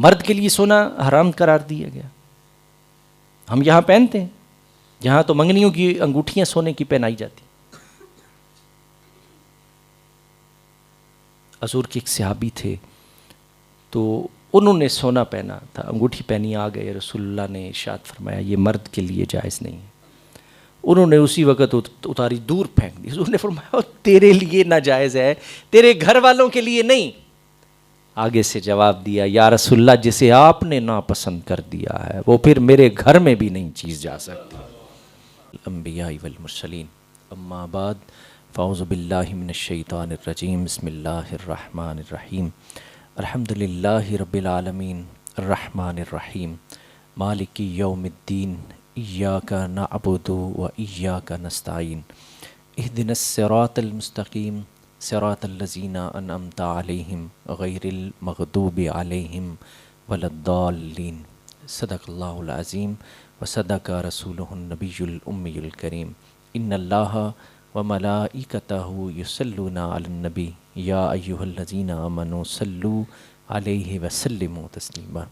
مرد کے لیے سونا حرام قرار دیا گیا. ہم یہاں پہنتے ہیں، یہاں تو منگنیوں کی انگوٹھیاں سونے کی پہنائی جاتی. حضور کے ایک صحابی تھے تو انہوں نے سونا پہنا تھا، انگوٹھی پہنی، آ گئے رسول اللہ نے ارشاد فرمایا یہ مرد کے لیے جائز نہیں ہے. انہوں نے اسی وقت اتاری، دور پھینک دی. حضور نے فرمایا تیرے لیے ناجائز ہے، تیرے گھر والوں کے لیے نہیں. آگے سے جواب دیا، یا رسول اللہ جسے آپ نے ناپسند کر دیا ہے وہ پھر میرے گھر میں بھی نہیں چیز جا سکتی. الانبیاء والمرسلین، اما بعد، فاعوذ باللہ من الشیطان الرجیم، بسم اللہ الرحمن الرحیم. الحمد للہ رب العالمین الرحمن الرحیم مالک یوم الدین، ایاک نعبد و ایاک نستعین، اہدنا الصراط المستقیم صراط الذین انعمت علیہم غیر المغضوب علیہم ولا الضالین. صدق اللہ العظیم وصدق رسولہ النبی الامی الکریم. ان اللہ وملائکتہ یصلون علی النبی یا ایہا الذین آمنوا صلوا علیہ وسلموا تسلیما.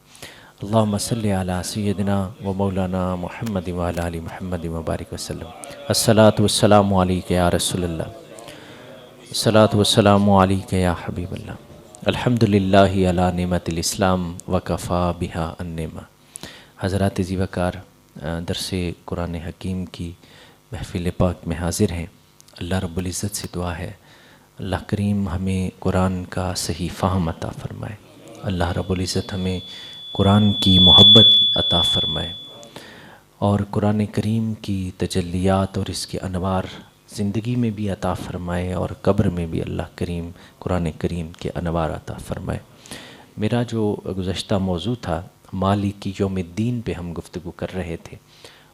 اللہم صلی علی سیدنا و مولانا محمد وعلی آل محمد وبارک وسلم. الصلاۃ والسلام علیک یا رسول اللہ، الصلاۃ والسلام علیک یا حبیب اللہ. الحمدللہ علی نعمت الاسلام وکفا بہا النعمہ. حضرات ذی وقار، درس قرآن حکیم کی محفل پاک میں حاضر ہیں. اللہ رب العزت سے دعا ہے اللہ کریم ہمیں قرآن کا صحیح فہم عطا فرمائے، اللہ رب العزت ہمیں قرآن کی محبت عطا فرمائے، اور قرآن کریم کی تجلیات اور اس کے انوار زندگی میں بھی عطا فرمائے، اور قبر میں بھی اللہ کریم قرآن کریم کے انوار عطا فرمائے. میرا جو گزشتہ موضوع تھا مالک یوم الدین پہ ہم گفتگو کر رہے تھے،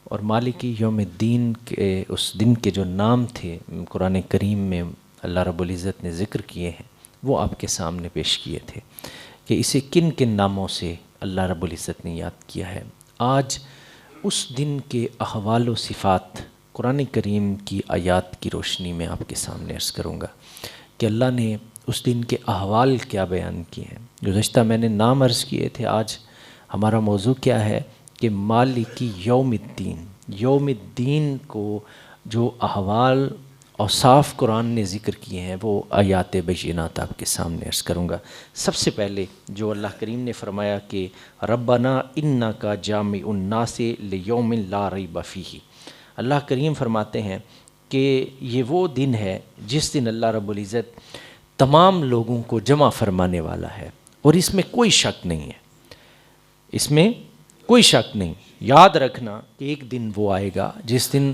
اور مالک یوم الدین کے اس دن کے جو نام تھے قرآن کریم میں اللہ رب العزت نے ذکر کیے ہیں وہ آپ کے سامنے پیش کیے تھے کہ اسے کن کن ناموں سے اللہ رب العزت نے یاد کیا ہے. آج اس دن کے احوال و صفات قرآن کریم کی آیات کی روشنی میں آپ کے سامنے عرض کروں گا کہ اللہ نے اس دن کے احوال کیا بیان کیے ہیں. گزشتہ میں نے نام عرض کیے تھے، آج ہمارا موضوع کیا ہے کہ مالک یوم الدین. یوم الدین کو جو احوال اوصاف قرآن نے ذکر کیے ہیں وہ آیات بینات آپ کے سامنے عرض کروں گا. سب سے پہلے جو اللہ کریم نے فرمایا کہ ربنا انک جامع الناس لیوم لا ریب فیہ. اللہ کریم فرماتے ہیں کہ یہ وہ دن ہے جس دن اللہ رب العزت تمام لوگوں کو جمع فرمانے والا ہے، اور اس میں کوئی شک نہیں ہے، اس میں کوئی شک نہیں. یاد رکھنا کہ ایک دن وہ آئے گا جس دن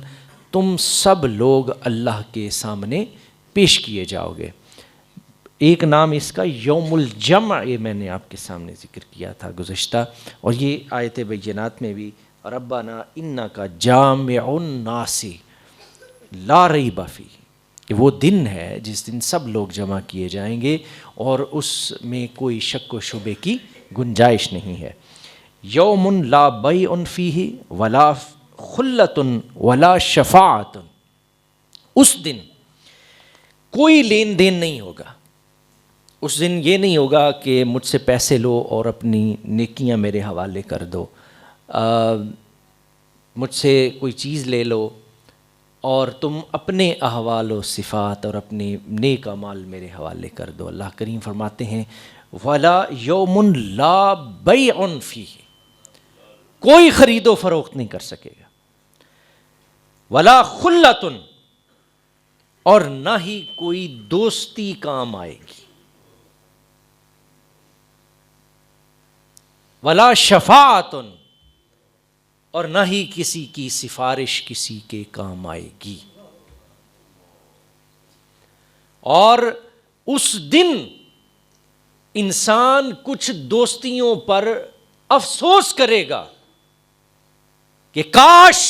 تم سب لوگ اللہ کے سامنے پیش کیے جاؤ گے. ایک نام اس کا یوم الجمع، یہ میں نے آپ کے سامنے ذکر کیا تھا گزشتہ، اور یہ آیت بینات میں بھی ربنا انک جامع الناس لا ریب فیہ، کہ وہ دن ہے جس دن سب لوگ جمع کیے جائیں گے اور اس میں کوئی شک و شبے کی گنجائش نہیں ہے. یوم لا بیع فیہ ولا خلۃ ولا شفاعۃ. اس دن کوئی لین دین نہیں ہوگا. اس دن یہ نہیں ہوگا کہ مجھ سے پیسے لو اور اپنی نیکیاں میرے حوالے کر دو، مجھ سے کوئی چیز لے لو اور تم اپنے احوال و صفات اور اپنے نیک اعمال میرے حوالے کر دو. اللہ کریم فرماتے ہیں ولا یوم لا بیع فیہ، کوئی خرید و فروخت نہیں کر سکے گا. ولا خلۃ، اور نہ ہی کوئی دوستی کام آئے گی. ولا شفاعۃ، اور نہ ہی کسی کی سفارش کسی کے کام آئے گی. اور اس دن انسان کچھ دوستیوں پر افسوس کرے گا کہ کاش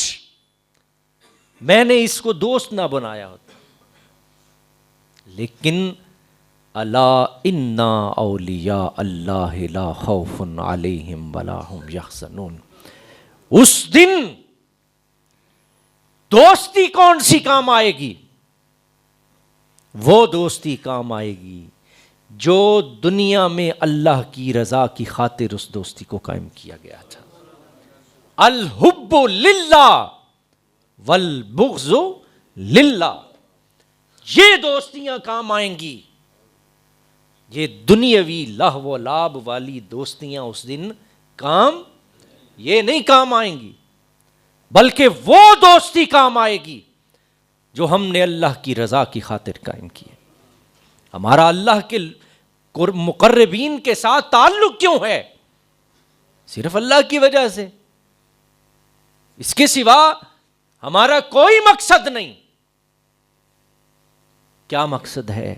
میں نے اس کو دوست نہ بنایا ہوتا. لیکن الا ان اولیاء اللہ لا خوف علیہم ولا هم یحزنون. اس دن دوستی کون سی کام آئے گی؟ وہ دوستی کام آئے گی جو دنیا میں اللہ کی رضا کی خاطر اس دوستی کو قائم کیا گیا تھا. الحب للہ والبغض للہ. یہ دوستیاں کام آئیں گی. یہ دنیاوی لہو و لعب والی دوستیاں اس دن کام یہ نہیں کام آئیں گی، بلکہ وہ دوستی کام آئے گی جو ہم نے اللہ کی رضا کی خاطر قائم کی ہے. ہمارا اللہ کے مقربین کے ساتھ تعلق کیوں ہے؟ صرف اللہ کی وجہ سے. اس کے سوا ہمارا کوئی مقصد نہیں. کیا مقصد ہے؟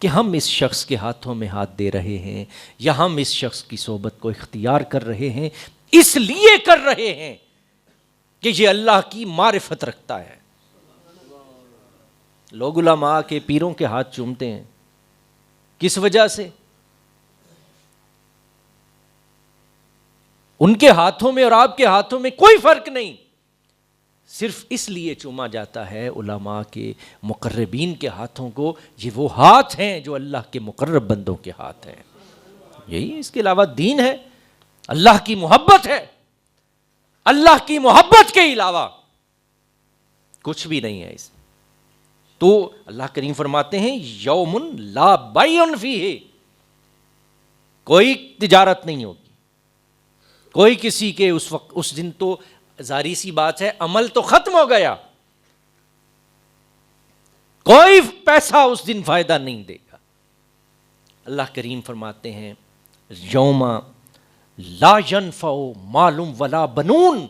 کہ ہم اس شخص کے ہاتھوں میں ہاتھ دے رہے ہیں یا ہم اس شخص کی صحبت کو اختیار کر رہے ہیں اس لیے کر رہے ہیں کہ یہ اللہ کی معرفت رکھتا ہے. لوگ علماء کے پیروں کے ہاتھ چومتے ہیں، کس وجہ سے؟ ان کے ہاتھوں میں اور آپ کے ہاتھوں میں کوئی فرق نہیں، صرف اس لیے چوما جاتا ہے علماء کے مقربین کے ہاتھوں کو، یہ وہ ہاتھ ہیں جو اللہ کے مقرب بندوں کے ہاتھ ہیں. یہی، اس کے علاوہ دین ہے، اللہ کی محبت ہے. اللہ کی محبت کے علاوہ کچھ بھی نہیں ہے اس میں. تو اللہ کریم فرماتے ہیں یوم لا بیع فیہ، کوئی تجارت نہیں ہوگی، کوئی کسی کے اس وقت، اس دن تو ظاہری سی بات ہے عمل تو ختم ہو گیا، کوئی پیسہ اس دن فائدہ نہیں دے گا. اللہ کریم فرماتے ہیں یوم لا ينفع مال ولا بنون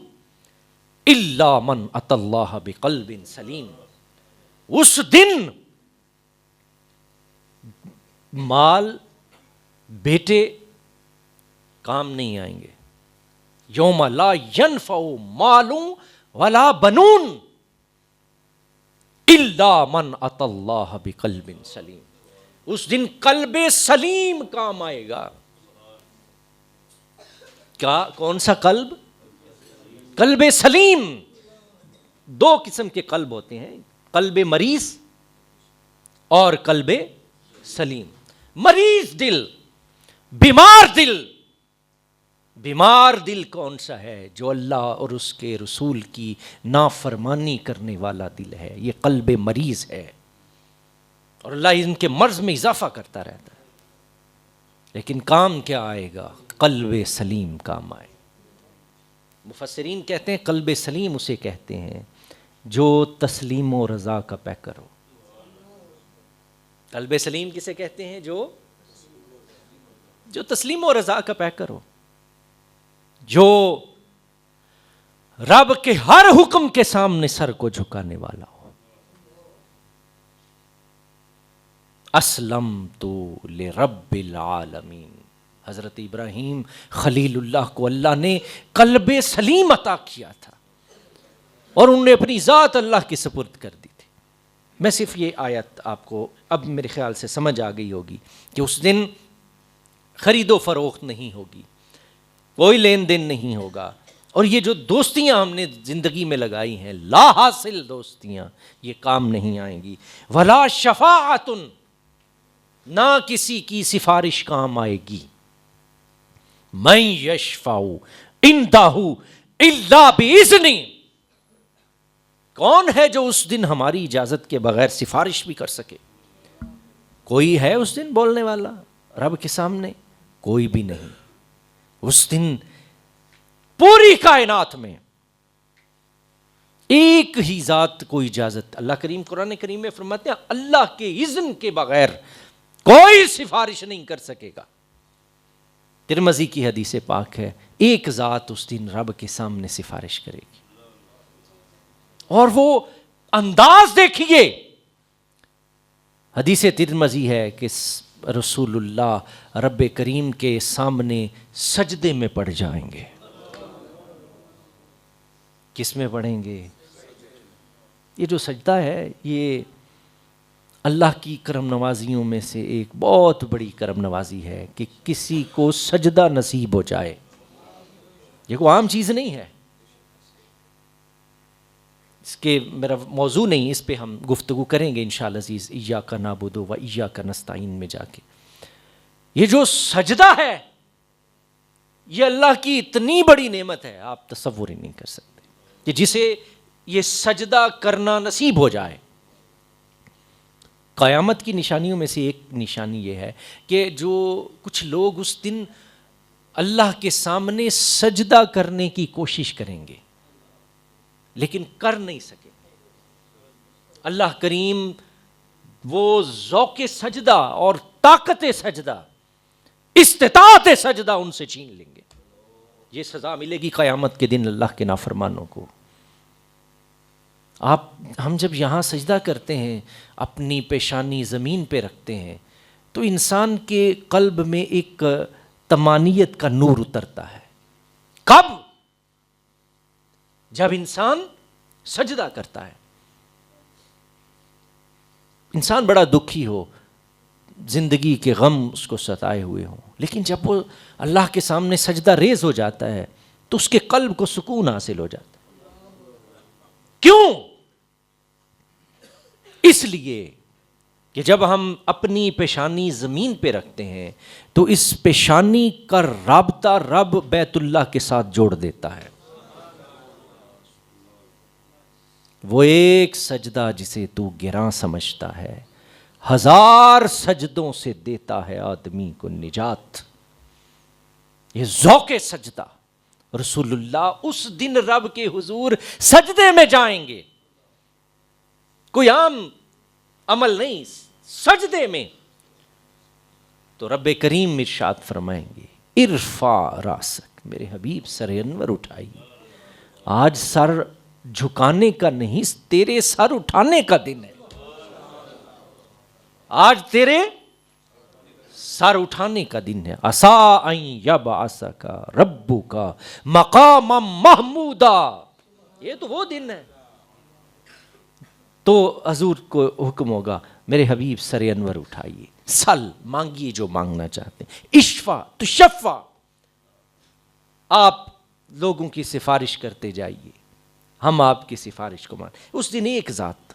الا من اتى اللہ بقلب سلیم. اس دن مال، بیٹے کام نہیں آئیں گے. یوم لا ينفع مال ولا بنون الا من اتى اللہ بقلب سلیم. اس دن قلب سلیم کام آئے گا. کیا؟ کون سا قلب؟ قلب سلیم. دو قسم کے قلب ہوتے ہیں، قلب مریض اور قلب سلیم. مریض دل، بیمار دل. بیمار دل کون سا ہے؟ جو اللہ اور اس کے رسول کی نافرمانی کرنے والا دل ہے، یہ قلب مریض ہے، اور اللہ ان کے مرض میں اضافہ کرتا رہتا ہے. لیکن کام کیا آئے گا؟ قلب سلیم کام آئے. مفسرین کہتے ہیں قلب سلیم اسے کہتے ہیں جو تسلیم و رضا کا پیکر ہو. قلب سلیم کسے کہتے ہیں؟ جو تسلیم و رضا کا پیکر ہو، جو رب کے ہر حکم کے سامنے سر کو جھکانے والا ہو. اسلمت لرب العالمین. حضرت ابراہیم خلیل اللہ کو اللہ نے قلب سلیم عطا کیا تھا اور انہوں نے اپنی ذات اللہ کی سپرد کر دی تھی. میں صرف یہ آیت آپ کو اب میرے خیال سے سمجھ آ گئی ہوگی کہ اس دن خرید و فروخت نہیں ہوگی، کوئی لین دین نہیں ہوگا، اور یہ جو دوستیاں ہم نے زندگی میں لگائی ہیں لا حاصل دوستیاں، یہ کام نہیں آئیں گی. ولا شفاعت، نہ کسی کی سفارش کام آئے گی. من یشفع عندہ الا باذنہ، کون ہے جو اس دن ہماری اجازت کے بغیر سفارش بھی کر سکے؟ کوئی ہے اس دن بولنے والا رب کے سامنے؟ کوئی بھی نہیں. اس دن پوری کائنات میں ایک ہی ذات کو اجازت. اللہ کریم قرآن کریم میں فرماتے ہیں اللہ کے اذن کے بغیر کوئی سفارش نہیں کر سکے گا. ترمذی کی حدیث پاک ہے ایک ذات اس دن رب کے سامنے سفارش کرے گی، اور وہ انداز دیکھیے. حدیث ترمذی ہے کہ رسول اللہ رب کریم کے سامنے سجدے میں پڑ جائیں گے. کس میں پڑھیں گے؟ یہ جو سجدہ ہے یہ اللہ کی کرم نوازیوں میں سے ایک بہت بڑی کرم نوازی ہے کہ کسی کو سجدہ نصیب ہو جائے. یہ کوئی عام چیز نہیں ہے. اس کے میرا موضوع نہیں، اس پہ ہم گفتگو کریں گے انشاءاللہ عزیز ایاک نعبد و ایاک نستعین میں جا کے. یہ جو سجدہ ہے یہ اللہ کی اتنی بڑی نعمت ہے آپ تصور ہی نہیں کر سکتے کہ جسے یہ سجدہ کرنا نصیب ہو جائے. قیامت کی نشانیوں میں سے ایک نشانی یہ ہے کہ جو کچھ لوگ اس دن اللہ کے سامنے سجدہ کرنے کی کوشش کریں گے لیکن کر نہیں سکیں گے. اللہ کریم وہ ذوق سجدہ اور طاقت سجدہ استطاعت سجدہ ان سے چھین لیں گے. یہ سزا ملے گی قیامت کے دن اللہ کے نافرمانوں کو. ہم جب یہاں سجدہ کرتے ہیں اپنی پیشانی زمین پہ رکھتے ہیں تو انسان کے قلب میں ایک طمانیت کا نور اترتا ہے. کب؟ جب انسان سجدہ کرتا ہے. انسان بڑا دکھی ہو، زندگی کے غم اس کو ستائے ہوئے ہوں، لیکن جب وہ اللہ کے سامنے سجدہ ریز ہو جاتا ہے تو اس کے قلب کو سکون حاصل ہو جاتا ہے. کیوں؟ اس لیے کہ جب ہم اپنی پیشانی زمین پہ رکھتے ہیں تو اس پیشانی کا رابطہ رب بیت اللہ کے ساتھ جوڑ دیتا ہے. وہ ایک سجدہ جسے تو گراں سمجھتا ہے 1000 سجدوں سے دیتا ہے آدمی کو نجات. یہ ذوق سجدہ. رسول اللہ اس دن رب کے حضور سجدے میں جائیں گے، کوئی عام عمل نہیں، سجدے میں. تو رب کریم ارشاد فرمائیں گے ارفع راسک، میرے حبیب سر انور اٹھائیے. آج سر جھکانے کا نہیں، تیرے سر اٹھانے کا دن ہے. آج تیرے سر اٹھانے کا دن ہے. عسیٰ ان یبعثک ربک مقاما محمودا. یہ تو وہ دن ہے. تو حضور کو حکم ہوگا میرے حبیب سر انور اٹھائیے، سل مانگیے جو مانگنا چاہتے ہیں، اشفع تشفع، آپ لوگوں کی سفارش کرتے جائیے، ہم آپ کی سفارش کو مان. اس دن ایک ذات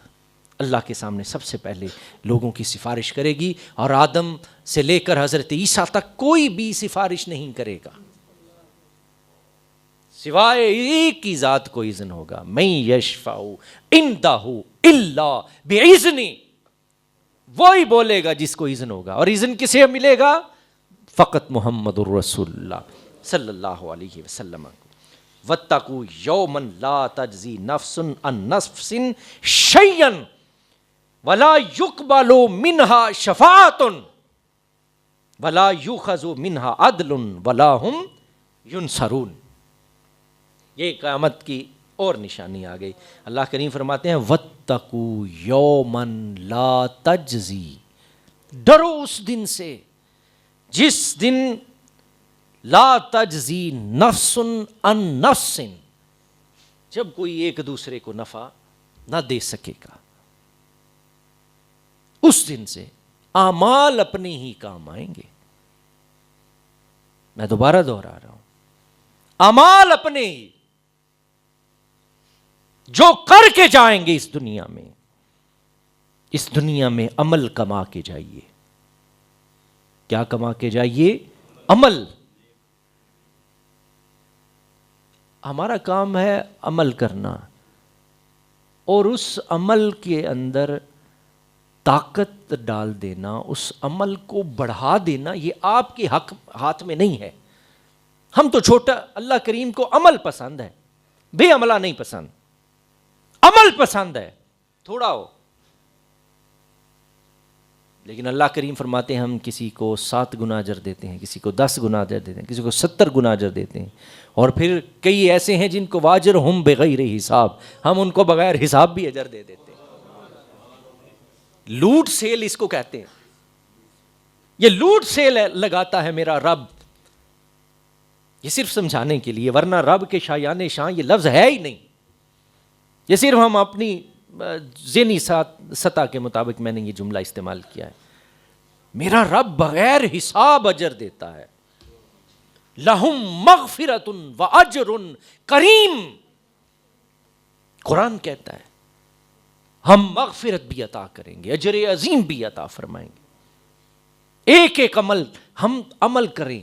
اللہ کے سامنے سب سے پہلے لوگوں کی سفارش کرے گی اور آدم سے لے کر حضرت عیسیٰ تک کوئی بھی سفارش نہیں کرے گا، سوائے ایک کی ذات کو اذن ہوگا. من یشفع عندہ الا باذنہ. وہی بولے گا جس کو اذن ہوگا. اور اذن کسے ملے گا؟ فقط محمد الرسول اللہ صلی اللہ علیہ وسلم. واتقوا یوما لا تجزی نفس عن نفس شیئا ولا يقبل منها شفاعة ولا يؤخذ منها عدل ولا هم ينصرون. یہ قیامت کی اور نشانی آ گئی. اللہ کریم فرماتے ہیں واتقوا یوما لا تجزی، ڈرو اس دن سے جس دن لا تجزی نفس عن نفس، جب کوئی ایک دوسرے کو نفع نہ دے سکے گا. اس دن سے اعمال اپنے ہی کام آئیں گے. میں دوبارہ دوہرا رہا ہوں، اعمال اپنے ہی جو کر کے جائیں گے اس دنیا میں عمل کما کے جائیے. کیا کما کے جائیے؟ عمل. ہمارا کام ہے عمل کرنا اور اس عمل کے اندر طاقت ڈال دینا، اس عمل کو بڑھا دینا. یہ آپ کے ہاتھ میں نہیں ہے. ہم تو چھوٹا، اللہ کریم کو عمل پسند ہے، بے عملہ نہیں پسند. عمل پسند ہے تھوڑا ہو. لیکن اللہ کریم فرماتے ہیں ہم کسی کو 7 گنا اجر دیتے ہیں، کسی کو 10 گنا اجر دیتے ہیں، کسی کو 70 گنا اجر دیتے ہیں. اور پھر کئی ایسے ہیں جن کو واجر ہم بغیر حساب، ہم ان کو بغیر حساب بھی اجر دے دیتے ہیں. لوٹ سیل اس کو کہتے ہیں. یہ لوٹ سیل لگاتا ہے میرا رب. یہ صرف سمجھانے کے لیے، ورنہ رب کے شایان شان یہ لفظ ہے ہی نہیں. یہ صرف ہم اپنی ذہنی سطح کے مطابق میں نے یہ جملہ استعمال کیا ہے. میرا رب بغیر حساب اجر دیتا ہے. لہم مغفرۃ واجر کریم. قرآن کہتا ہے ہم مغفرت بھی عطا کریں گے، اجر عظیم بھی عطا فرمائیں گے. ایک ایک عمل ہم عمل کریں.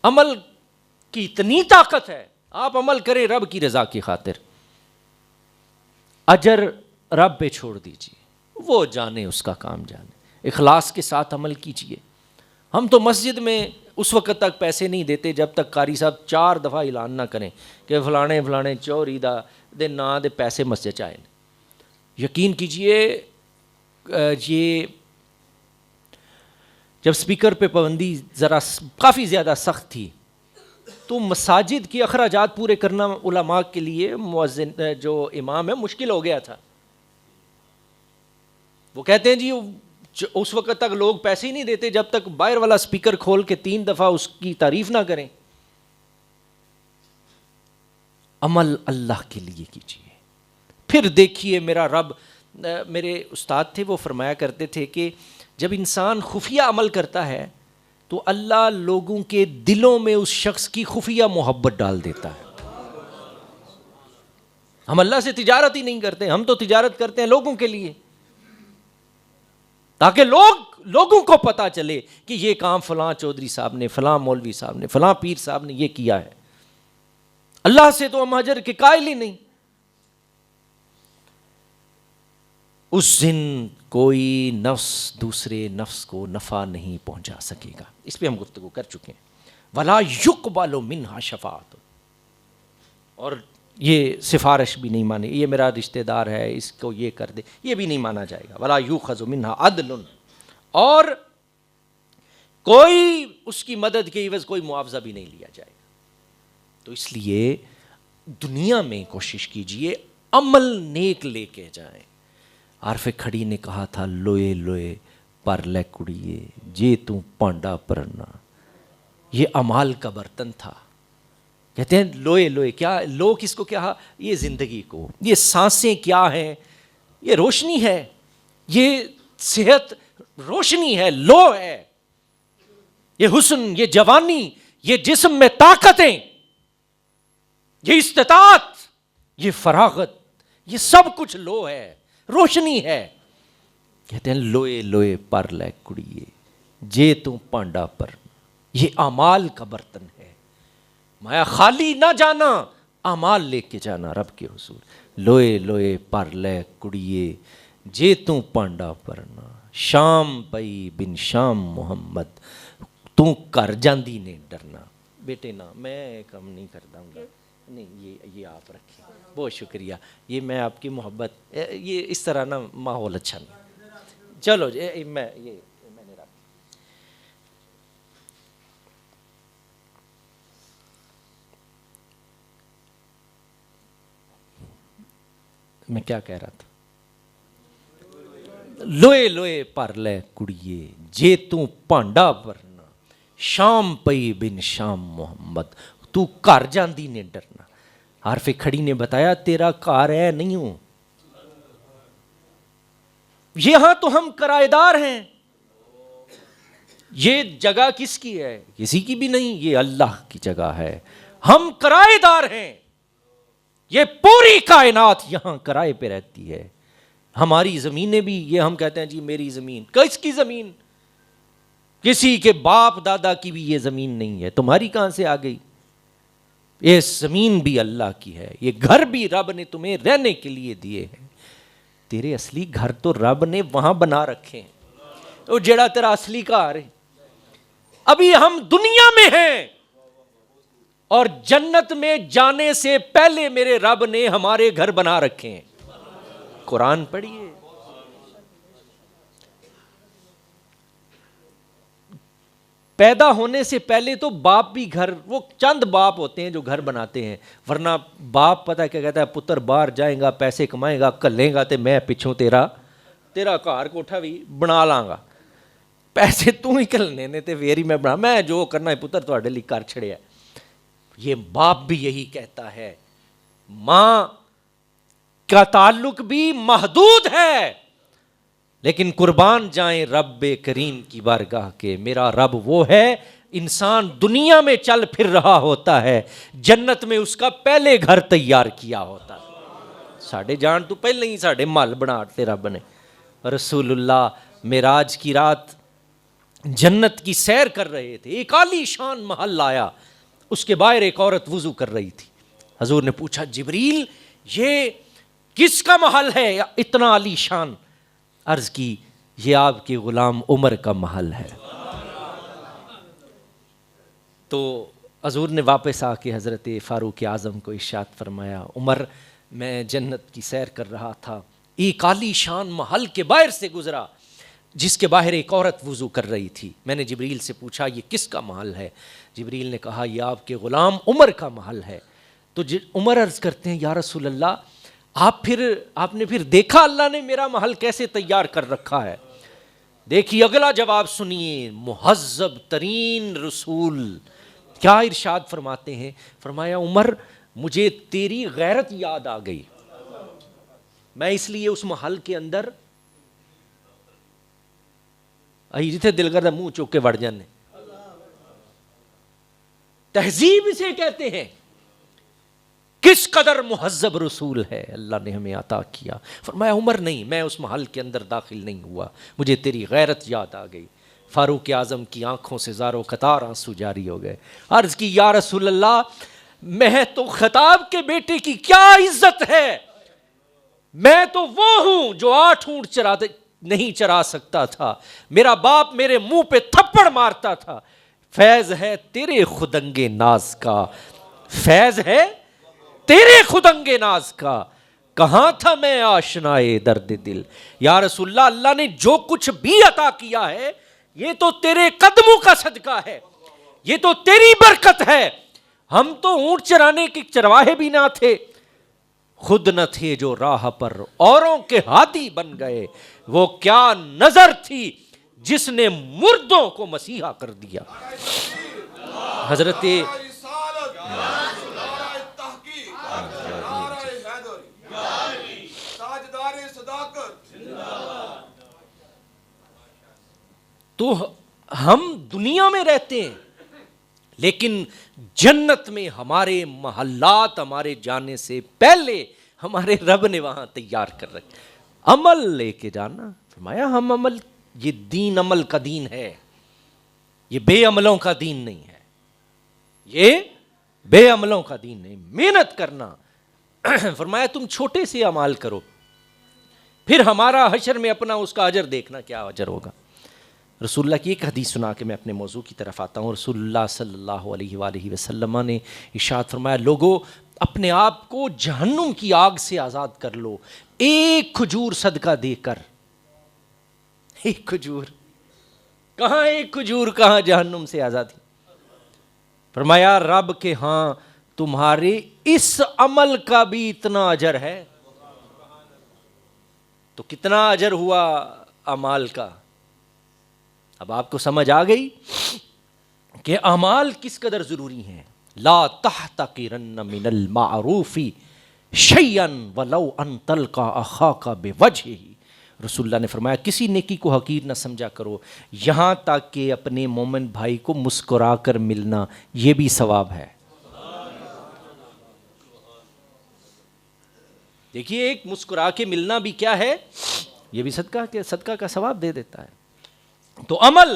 عمل کی اتنی طاقت ہے, آپ عمل کریں رب کی رضا کی خاطر, اجر رب پہ چھوڑ دیجیے, وہ جانے اس کا کام جانے. اخلاص کے ساتھ عمل کیجیے. ہم تو مسجد میں اس وقت تک پیسے نہیں دیتے جب تک قاری صاحب 4 دفعہ اعلان نہ کریں کہ فلانے فلانے چوری دا دے نا دے پیسے مسجد چائیں. یقین کیجئے یہ جب سپیکر پہ پابندی ذرا کافی زیادہ سخت تھی تو مساجد کی اخراجات پورے کرنا علماء کے لیے مؤذن جو امام ہے مشکل ہو گیا تھا. وہ کہتے ہیں جی اس وقت تک لوگ پیسے ہی نہیں دیتے جب تک باہر والا سپیکر کھول کے 3 دفعہ اس کی تعریف نہ کریں. عمل اللہ کے لیے کیجیے, پھر دیکھیے میرا رب. میرے استاد تھے, وہ فرمایا کرتے تھے کہ جب انسان خفیہ عمل کرتا ہے تو اللہ لوگوں کے دلوں میں اس شخص کی خفیہ محبت ڈال دیتا ہے. ہم اللہ سے تجارت ہی نہیں کرتے, ہم تو تجارت کرتے ہیں لوگوں کے لیے, تاکہ لوگوں کو پتا چلے کہ یہ کام فلاں چودھری صاحب نے, فلاں مولوی صاحب نے, فلاں پیر صاحب نے یہ کیا ہے. اللہ سے تو ہم اجر کے قائل ہی نہیں. اس دن کوئی نفس دوسرے نفس کو نفع نہیں پہنچا سکے گا. اس پہ ہم گفتگو کر چکے ہیں. ولا یقبل منہا شفاعت, اور یہ سفارش بھی نہیں مانی, یہ میرا رشتہ دار ہے اس کو یہ کر دے, یہ بھی نہیں مانا جائے گا. ولا یؤخذ منہا عدل, اور کوئی اس کی مدد کے عوض کوئی معاوضہ بھی نہیں لیا جائے گا. تو اس لیے دنیا میں کوشش کیجئے عمل نیک لے کے جائیں. عارف کھڑی نے کہا تھا لوئے لوئے پر لے کڑیے جے تو پانڈا پرنا, یہ اعمال کا برتن تھا. کہتے ہیں لوئے لوئے, کیا لو کس کو کیا, یہ زندگی کو, یہ سانسیں کیا ہیں, یہ روشنی ہے, یہ صحت روشنی ہے, لو ہے, یہ حسن, یہ جوانی, یہ جسم میں طاقتیں, یہ استطاعت, یہ فراغت, یہ سب کچھ لو ہے, روشنی ہے. کہتے ہیں لوئے لوئے پر لے کڑیے جے تو پانڈا پر, یہ اعمال کا برتن ہے. مایا خالی نہ جانا, اعمال لے کے جانا رب کے حضور. لوئے لوئے پر لے کڑیے جے تو پانڈا پرنا, شام پئی بن شام محمد تو کر جاندی نے ڈرنا. بیٹے نا میں کم نہیں کرتا ہوں گا, نہیں یہ آپ رکھیں, بہت شکریہ, یہ میں آپ کی محبت, یہ اس طرح نا ماحول اچھا نہیں. چلو میں نے رکھ, میں کیا کہہ رہا تھا. لوئے لوئے پر لے کڑیے جے تو پانڈا پرنا, شام پئی بن شام محمد تو کر جاندی نے ڈرنا. عارف کھڑی نے بتایا تیرا کار ہے نہیں ہوں, یہاں تو ہم کرایہ دار ہیں. یہ جگہ کس کی ہے, کسی کی بھی نہیں, یہ اللہ کی جگہ ہے, ہم کرایہ دار ہیں. یہ پوری کائنات یہاں کرائے پہ رہتی ہے. ہماری زمینیں بھی, یہ ہم کہتے ہیں جی میری زمین, کس کی زمین, کسی کے باپ دادا کی بھی یہ زمین نہیں ہے, تمہاری کہاں سے آ گئی. یہ زمین بھی اللہ کی ہے, یہ گھر بھی رب نے تمہیں رہنے کے لیے دیے ہیں. تیرے اصلی گھر تو رب نے وہاں بنا رکھے ہیں, وہ جڑا تیرا اصلی گھر ہے. ابھی ہم دنیا میں ہیں اور جنت میں جانے سے پہلے میرے رب نے ہمارے گھر بنا رکھے ہیں. قرآن پڑھیے. پیدا ہونے سے پہلے تو باپ بھی گھر, وہ چند باپ ہوتے ہیں جو گھر بناتے ہیں, ورنہ باپ پتہ کیا کہتا ہے, پتر باہر جائیں گا, پیسے کمائیں گا, کلیں گا تے میں پچھوں تیرا گھر کوٹھا بھی بنا لاں گا. پیسے تو ہی کلنے نے تے ویری میں بنا, میں جو کرنا ہے پتر تواڈے لئی کر چھڑیا. یہ باپ بھی یہی کہتا ہے. ماں کا تعلق بھی محدود ہے, لیکن قربان جائیں رب کریم کی بارگاہ کے, میرا رب وہ ہے. انسان دنیا میں چل پھر رہا ہوتا ہے, جنت میں اس کا پہلے گھر تیار کیا ہوتا ہے. ساڑھے جان تو پہلے ہی ساڑھے مال بناتے رب نے. رسول اللہ معراج کی رات جنت کی سیر کر رہے تھے، ایک عالی شان محل آیا، اس کے باہر ایک عورت وضو کر رہی تھی. حضور نے پوچھا جبریل یہ کس کا محل ہے اتنا عالی شان؟ عرض کی یہ آپ کے غلام عمر کا محل ہے. تو حضور نے واپس آ کے حضرت فاروق اعظم کو ارشاد فرمایا عمر میں جنت کی سیر کر رہا تھا، ایک عالی شان محل کے باہر سے گزرا جس کے باہر ایک عورت وضو کر رہی تھی. میں نے جبریل سے پوچھا یہ کس کا محل ہے؟ جبریل نے کہا یہ آپ کے غلام عمر کا محل ہے. تو عمر عرض کرتے ہیں یا رسول اللہ آپ نے پھر دیکھا اللہ نے میرا محل کیسے تیار کر رکھا ہے؟ دیکھیے اگلا جواب سنیے. مہذب ترین رسول کیا ارشاد فرماتے ہیں؟ فرمایا عمر مجھے تیری غیرت یاد آ گئی، میں اس لیے اس محل کے اندر جتنے دل کرتا منہ چوک کے وڑ جانے. تہذیب اسے کہتے ہیں. کس قدر مہذب رسول ہے اللہ نے ہمیں عطا کیا. فرمایا عمر نہیں، میں اس محل کے اندر داخل نہیں ہوا، مجھے تیری غیرت یاد آ گئی. فاروق اعظم کی آنکھوں سے زاروں قطار آنسو جاری ہو گئے. عرض کی یا رسول اللہ میں تو خطاب کے بیٹے کی کیا عزت ہے، میں تو وہ ہوں جو 8 اونٹ نہیں چرا سکتا تھا، میرا باپ میرے منہ پہ تھپڑ مارتا تھا. فیض ہے تیرے خدنگے ناز کا، فیض ہے تیرے خدنگے ناز کا، کہاں تھا میں آشنائے درد دل. یا رسول اللہ اللہ نے جو کچھ بھی عطا کیا ہے یہ تو تیرے قدموں کا صدقہ ہے، یہ تو تیری برکت ہے. ہم تو اونٹ چرانے کے چرواہے بھی نہ تھے، خود نہ تھے جو راہ پر اوروں کے ہادی بن گئے. وہ کیا نظر تھی جس نے مردوں کو مسیحا کر دیا. حضرت تو ہم دنیا میں رہتے ہیں لیکن جنت میں ہمارے محلات ہمارے جانے سے پہلے ہمارے رب نے وہاں تیار کر رکھے. عمل لے کے جانا. فرمایا ہم عمل، یہ دین عمل کا دین ہے، یہ بے عملوں کا دین نہیں ہے، یہ بے عملوں کا دین نہیں. محنت کرنا. فرمایا تم چھوٹے سے اعمال کرو پھر ہمارا حشر میں اپنا اس کا اجر دیکھنا کیا اجر ہوگا. رسول اللہ کی ایک حدیث سنا کے میں اپنے موضوع کی طرف آتا ہوں. رسول اللہ صلی اللہ علیہ وآلہ وسلم نے ارشاد فرمایا لوگو اپنے آپ کو جہنم کی آگ سے آزاد کر لو ایک کھجور صدقہ دے کر. ایک کھجور کہاں، ایک کھجور کہاں جہنم سے آزادی. فرمایا رب کے ہاں تمہارے اس عمل کا بھی اتنا اجر ہے. تو کتنا اجر ہوا اعمال کا. اب آپ کو سمجھ آ گئی کہ اعمال کس قدر ضروری ہیں. لا تحتقرن من المعروف شیئا ولو ان تلقى اخاک بوجهه. رسول اللہ نے فرمایا کسی نیکی کو حقیر نہ سمجھا کرو یہاں تک کہ اپنے مومن بھائی کو مسکرا کر ملنا یہ بھی ثواب ہے. دیکھیے ایک مسکرا کے ملنا بھی کیا ہے، یہ بھی صدقہ کا ثواب دے دیتا ہے. تو عمل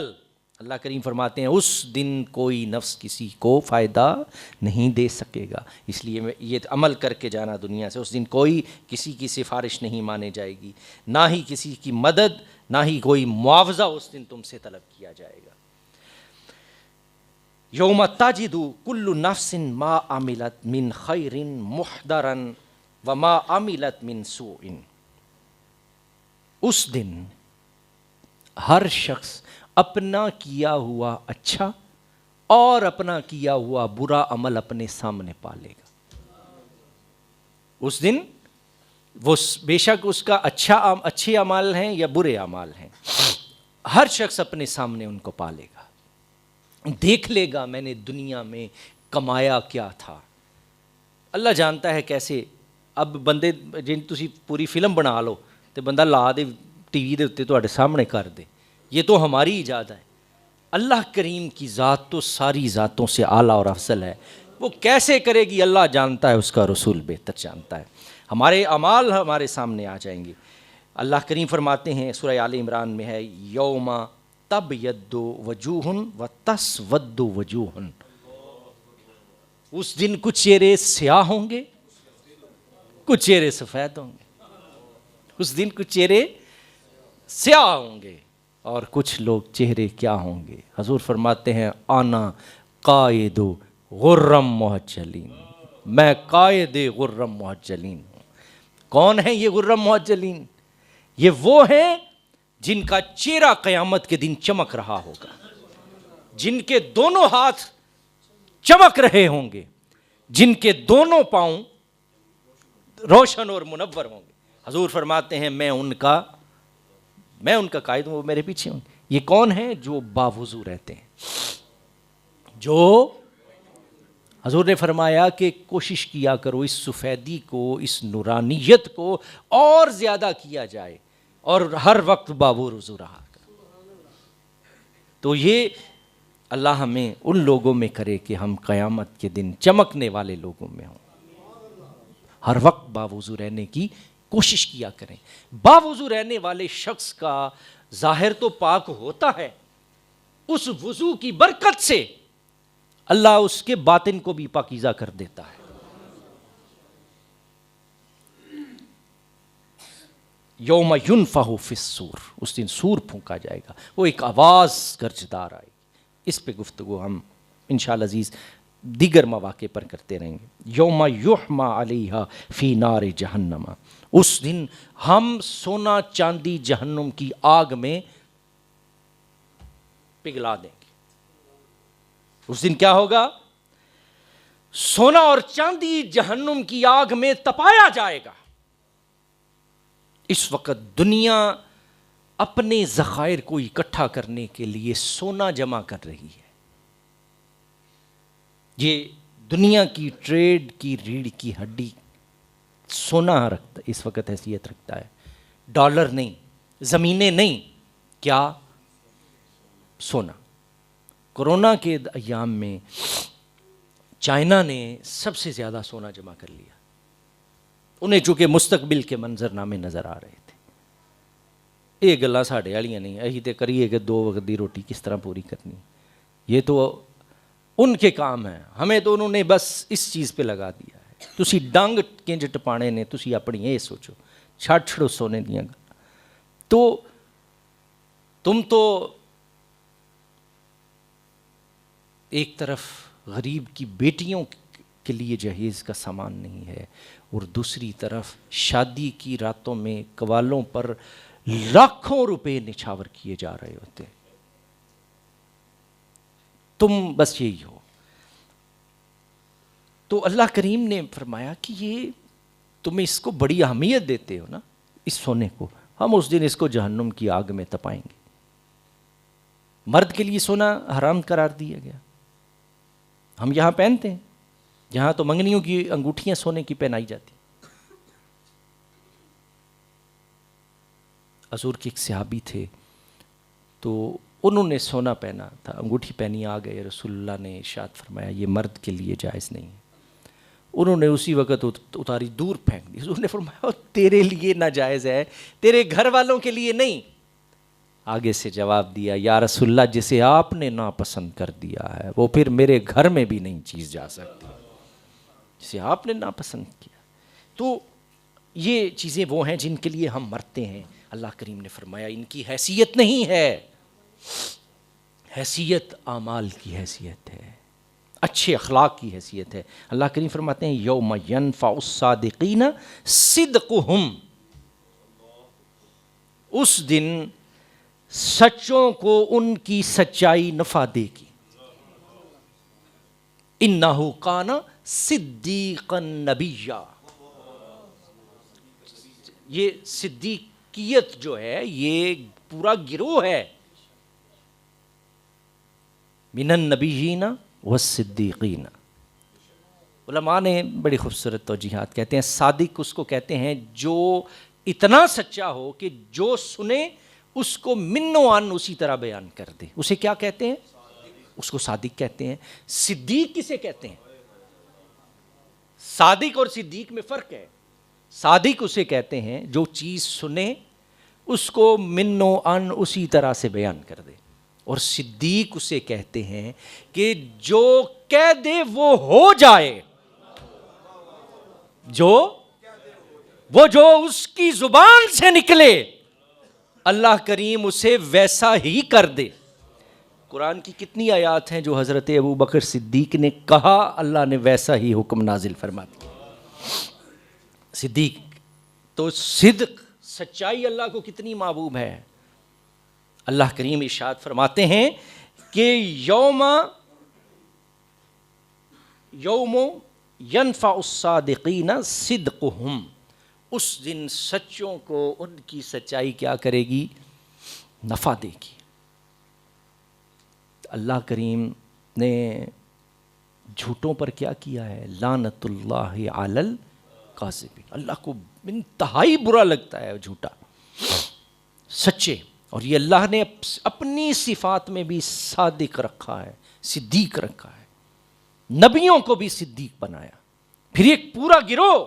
اللہ کریم فرماتے ہیں اس دن کوئی نفس کسی کو فائدہ نہیں دے سکے گا. اس لیے یہ عمل کر کے جانا دنیا سے. اس دن کوئی کسی کی سفارش نہیں مانے جائے گی، نہ ہی کسی کی مدد، نہ ہی کوئی معاوضہ اس دن تم سے طلب کیا جائے گا. یوم تجد کل نفس ما عملت من خیر محضرا وما عملت من سوء. اس دن ہر شخص اپنا کیا ہوا اچھا اور اپنا کیا ہوا برا عمل اپنے سامنے پالے گا. اس دن وہ بے شک اس کا اچھے اعمال ہیں یا برے اعمال ہیں، ہر شخص اپنے سامنے ان کو پالے گا، دیکھ لے گا میں نے دنیا میں کمایا کیا تھا. اللہ جانتا ہے کیسے. اب بندے جن تسی پوری فلم بنا لو تو بندہ لا دے ٹی وی دے اتنے تواڈے سامنے کر دے، یہ تو ہماری ایجاد ہے. اللہ کریم کی ذات تو ساری ذاتوں سے اعلیٰ اور افضل ہے. وہ کیسے کرے گی اللہ جانتا ہے، اس کا رسول بہتر جانتا ہے. ہمارے اعمال ہمارے سامنے آ جائیں گے. اللہ کریم فرماتے ہیں سورہ آل عمران میں ہے یوم تبیض وجوہ وتسود وجوہ، اس دن کچھ چہرے سیاہ ہوں گے، کچھ چہرے سفید ہوں گے. اس دن کچھ چہرے سیاہ ہوں گے اور کچھ لوگ چہرے کیا ہوں گے. حضور فرماتے ہیں آنا قائد غرم محجلین، میں قائد غرم محجلین ہوں. کون ہیں یہ غرم محجلین؟ یہ وہ ہیں جن کا چہرہ قیامت کے دن چمک رہا ہوگا، جن کے دونوں ہاتھ چمک رہے ہوں گے، جن کے دونوں پاؤں روشن اور منور ہوں گے. حضور فرماتے ہیں میں ان کا قائد ہوں، وہ میرے پیچھے ہوں. یہ کون ہیں؟ جو باوضو رہتے ہیں. جو حضور نے فرمایا کہ کوشش کیا کرو اس سفیدی کو، اس نورانیت کو اور زیادہ کیا جائے، اور ہر وقت باوضو رہا کرو. تو یہ اللہ ہمیں ان لوگوں میں کرے کہ ہم قیامت کے دن چمکنے والے لوگوں میں ہوں. ہر وقت باوضو رہنے کی کوشش کیا کریں. باوضو رہنے والے شخص کا ظاہر تو پاک ہوتا ہے، اس وضو کی برکت سے اللہ اس کے باطن کو بھی پاکیزہ کر دیتا ہے. یوم ینفخ فی الصور، اس دن سور پھونکا جائے گا، وہ ایک آواز گرجدار آئے گی. اس پہ گفتگو ہم انشاءاللہ عزیز دیگر مواقع پر کرتے رہیں گے. یوم یحمى علیہا فی نار جہنم، اس دن ہم سونا چاندی جہنم کی آگ میں پگھلا دیں گے. اس دن کیا ہوگا؟ سونا اور چاندی جہنم کی آگ میں تپایا جائے گا. اس وقت دنیا اپنے ذخائر کو اکٹھا کرنے کے لیے سونا جمع کر رہی ہے. یہ دنیا کی ٹریڈ کی ریڑھ کی ہڈی سونا رکھتا اس وقت حیثیت رکھتا ہے، ڈالر نہیں، زمینیں نہیں، کیا؟ سونا. کورونا کے ایام میں چائنا نے سب سے زیادہ سونا جمع کر لیا. انہیں چونکہ مستقبل کے منظر نامے نظر آ رہے تھے. یہ گلاں ساڈے والیاں نہیں، اہی تے کریے کہ 2 وقت دی روٹی کس طرح پوری کرنی. یہ تو ان کے کام ہیں، ہمیں تو انہوں نے بس اس چیز پہ لگا دیا ہے. تسی ڈنگ کنج ٹپانے نے، تسی اپنی یہ سوچو، چھڑو سونے دیاں گلاں. تو تم تو ایک طرف غریب کی بیٹیوں کے لیے جہیز کا سامان نہیں ہے، اور دوسری طرف شادی کی راتوں میں قوالوں پر لاکھوں روپے نچھاور کیے جا رہے ہوتے. تم بس یہی ہو. تو اللہ کریم نے فرمایا کہ یہ تم اس کو بڑی اہمیت دیتے ہو نا، اس سونے کو، ہم اس دن اس کو جہنم کی آگ میں تپائیں گے. مرد کے لیے سونا حرام قرار دیا گیا. ہم یہاں پہنتے ہیں، یہاں تو منگنیوں کی انگوٹھیاں سونے کی پہنائی جاتی. حضور کے ایک صحابی تھے، تو انہوں نے سونا پہنا تھا، انگوٹھی پہنی. آ گئے رسول اللہ نے ارشاد فرمایا یہ مرد کے لیے جائز نہیں ہے. انہوں نے اسی وقت اتاری، دور پھینک دی. حضور نے فرمایا تیرے لیے ناجائز ہے، تیرے گھر والوں کے لیے نہیں. آگے سے جواب دیا یا رسول اللہ جسے آپ نے ناپسند کر دیا ہے وہ پھر میرے گھر میں بھی نہیں چیز جا سکتی، جسے آپ نے ناپسند کیا. تو یہ چیزیں وہ ہیں جن کے لیے ہم مرتے ہیں. اللہ کریم نے فرمایا ان کی حیثیت نہیں ہے، حیثیت اعمال کی حیثیت ہے، اچھے اخلاق کی حیثیت ہے. اللہ کریم فرماتے ہیں یوم ینفع الصادقین صدقہم، اس دن سچوں کو ان کی سچائی نفع دے گی. انہ کان صدیقا نبیا، یہ صدیقیت جو ہے یہ پورا گروہ ہے. من النبیین والصدیقین. علماء نے بڑی خوبصورت توجیحات کہتے ہیں صادق اس کو کہتے ہیں جو اتنا سچا ہو کہ جو سنے اس کو من و عن اسی طرح بیان کر دے، اسے کیا کہتے ہیں؟ اس کو صادق کہتے ہیں. صدیق کسے کہتے ہیں؟ صادق اور صدیق میں فرق ہے. صادق اسے کہتے ہیں جو چیز سنے اس کو من و عن اسی طرح سے بیان کر دے. اور صدیق اسے کہتے ہیں کہ جو کہہ دے وہ ہو جائے، جو اس کی زبان سے نکلے اللہ کریم اسے ویسا ہی کر دے۔ قرآن کی کتنی آیات ہیں جو حضرت ابو بکر صدیق نے کہا، اللہ نے ویسا ہی حکم نازل فرما دیا۔ صدیق تو صدق، سچائی اللہ کو کتنی محبوب ہے۔ اللہ کریم ارشاد فرماتے ہیں کہ یوم ینفع الصادقین صدقہم، اس دن سچوں کو ان کی سچائی کیا کرے گی؟ نفع دے گی۔ اللہ کریم نے جھوٹوں پر کیا کیا ہے؟ لعنت اللہ علی الکاذبین۔ اللہ کو انتہائی برا لگتا ہے جھوٹا، سچے۔ اور یہ اللہ نے اپنی صفات میں بھی صادق رکھا ہے، صدیق رکھا ہے، نبیوں کو بھی صدیق بنایا، پھر ایک پورا گروہ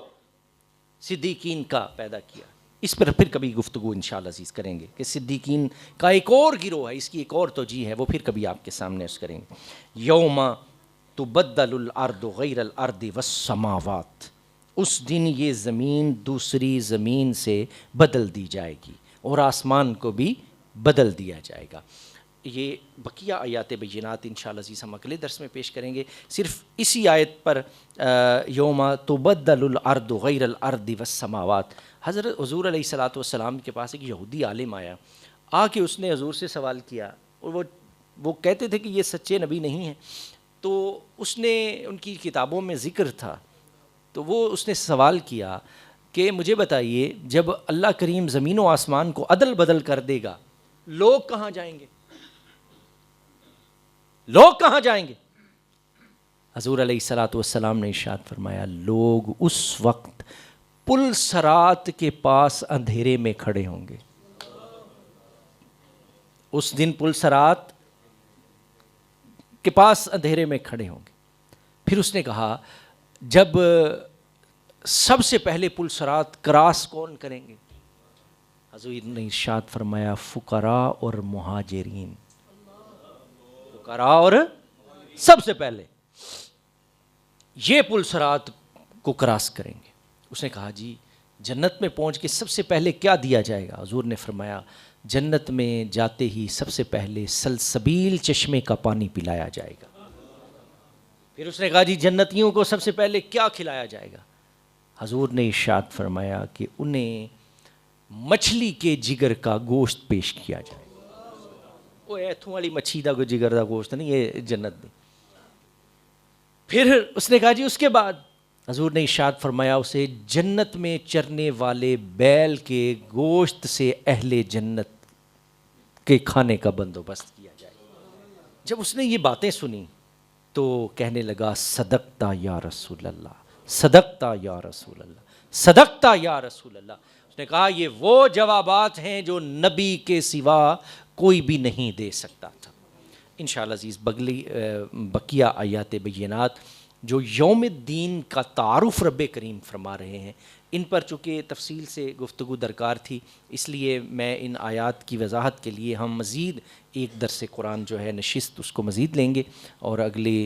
صدیقین کا پیدا کیا۔ اس پر پھر کبھی گفتگو انشاءاللہ عزیز کریں گے کہ صدیقین کا ایک اور گروہ ہے، اس کی ایک اور توجیہ ہے، وہ پھر کبھی آپ کے سامنے اس کریں گے۔ یوم تبدل الارض غیر الارض والسماوات، اس دن یہ زمین دوسری زمین سے بدل دی جائے گی اور آسمان کو بھی بدل دیا جائے گا۔ یہ بقیہ آیات بینات انشاءاللہ عزیز ہم اگلے درس میں پیش کریں گے۔ صرف اسی آیت پر یوم تبدل الارض غیر الارض والسماوات، حضرت حضور علیہ الصلوۃ والسلام کے پاس ایک یہودی عالم آ کے اس نے حضور سے سوال کیا، اور وہ کہتے تھے کہ یہ سچے نبی نہیں ہیں، تو اس نے ان کی کتابوں میں ذکر تھا، تو اس نے سوال کیا کہ مجھے بتائیے جب اللہ کریم زمین و آسمان کو عدل بدل کر دے گا، لوگ کہاں جائیں گے؟ لوگ کہاں جائیں گے؟ حضور علیہ الصلوۃ والسلام نے ارشاد فرمایا، لوگ اس وقت پل صراط کے پاس اندھیرے میں کھڑے ہوں گے۔ اس دن پل صراط کے پاس اندھیرے میں کھڑے ہوں گے۔ پھر اس نے کہا جب سب سے پہلے پل صراط کراس کون کریں گے؟ حضور نے ارشاد فرمایا فقراء اور مہاجرین، فقراء اور سب سے پہلے یہ پل صراط کو کراس کریں گے۔ اس نے کہا جی جنت میں پہنچ کے سب سے پہلے کیا دیا جائے گا؟ حضور نے فرمایا جنت میں جاتے ہی سب سے پہلے سلسبیل چشمے کا پانی پلایا جائے گا۔ پھر اس نے کہا جی جنتیوں کو سب سے پہلے کیا کھلایا جائے گا؟ حضور نے ارشاد فرمایا کہ انہیں مچھلی کے جگر کا گوشت پیش کیا جائے گا۔ وہ ایتھوں والی مچھی دا جگر دا گوشت نہیں، یہ جنت نہیں۔ پھر اس نے کہا جی اس کے بعد حضور نے ارشاد فرمایا اسے جنت میں چرنے والے بیل کے گوشت سے اہل جنت کے کھانے کا بندوبست کیا جائے۔ جب اس نے یہ باتیں سنی تو کہنے لگا صدقتا یا رسول اللہ، صدقتا یا رسول اللہ، صدقتا یا رسول اللہ۔ اس نے کہا یہ وہ جوابات ہیں جو نبی کے سوا کوئی بھی نہیں دے سکتا تھا۔ انشاءاللہ عزیز بقیہ آیات بینات جو یوم الدین کا تعارف رب کریم فرما رہے ہیں، ان پر چونکہ تفصیل سے گفتگو درکار تھی، اس لیے میں ان آیات کی وضاحت کے لیے ہم مزید ایک درس قرآن جو ہے نشست اس کو مزید لیں گے، اور اگلے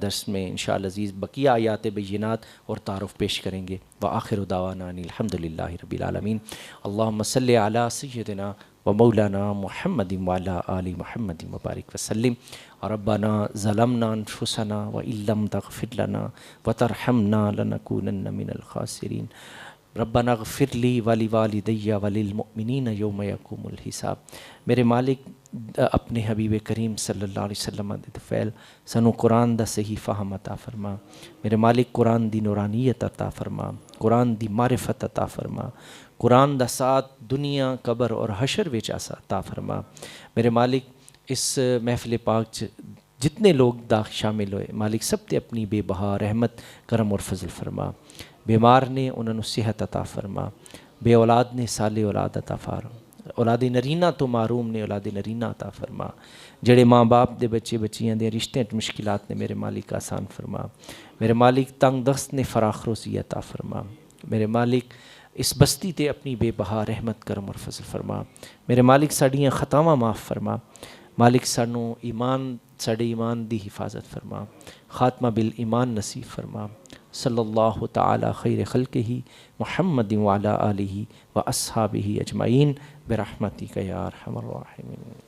درس میں انشاءاللہ عزیز بقیہ آیات بینات اور تعارف پیش کریں گے۔ وآخر دعوانا ان الحمدللہ رب العالمین۔ اللہم صلی علی سیدنا و مولانا محمد وعلی آل محمد وبارک وسلم۔ ربنا ظلمنا انفسنا وان لم تغفر لنا وترحمنا لنکونن من الخاسرین۔ ربنا اغفر لی ولوالدی وللمؤمنین یوم یقوم الحساب۔ میرے مالک اپنے حبیب کریم صلی اللہ علیہ وسلم دے فعل سنو قرآن دا صحیح فہم عطا فرما۔ میرے مالک قرآن دی نورانیت عطا فرما، قرآن دی معرفت عطا فرما، قرآن دا ساتھ دنیا قبر اور حشر وچ عطا فرما۔ میرے مالک اس محفل پاک جتنے لوگ دا شامل ہوئے مالک سب تے اپنی بے بہا رحمت کرم اور فضل فرما۔ بیمار نے انہوں نے صحت عطا فرما، بے اولاد نے صالح اولاد عطا فرما، اولاد نرینہ تو معروم نے اولاد نرینہ عطا فرما۔ جڑے ماں باپ دے بچے بچیاں دے رشتے مشکلات نے میرے مالک آسان فرما۔ میرے مالک تنگ دست نے فراخ روزی عطا فرما۔ میرے مالک اس بستی تے اپنی بے بہا رحمت کرم اور فضل فرما۔ میرے مالک ساڑیاں خطاواں معاف فرما۔ مالک سانو ایمان ساڈے ایمان دی حفاظت فرما، خاتمہ بالایمان نصیب فرما۔ صلی اللہ تعالی خیر خلقہ محمد وعلی آلہ و اصحابہ اجمعین برحمتک یا ارحم الراحمین۔